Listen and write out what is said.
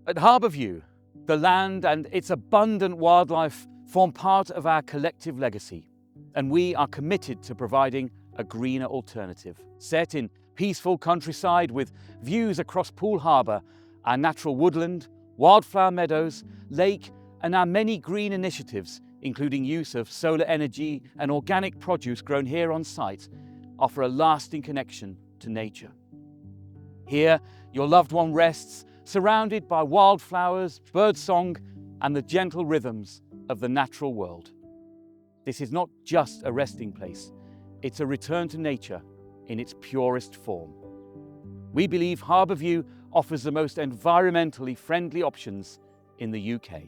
At Harbour View, the land and its abundant wildlife form part of our collective legacy, and we are committed to providing a greener alternative. Set in peaceful countryside with views across Poole Harbour, our natural woodland, wildflower meadows, lake, and our many green initiatives, including use of solar energy and organic produce grown here on site, offer a lasting connection to nature. Here, your loved one rests, surrounded by wildflowers, birdsong, and the gentle rhythms of the natural world. This is not just a resting place, it's a return to nature in its purest form. We believe Harbour View offers the most environmentally friendly options in the UK.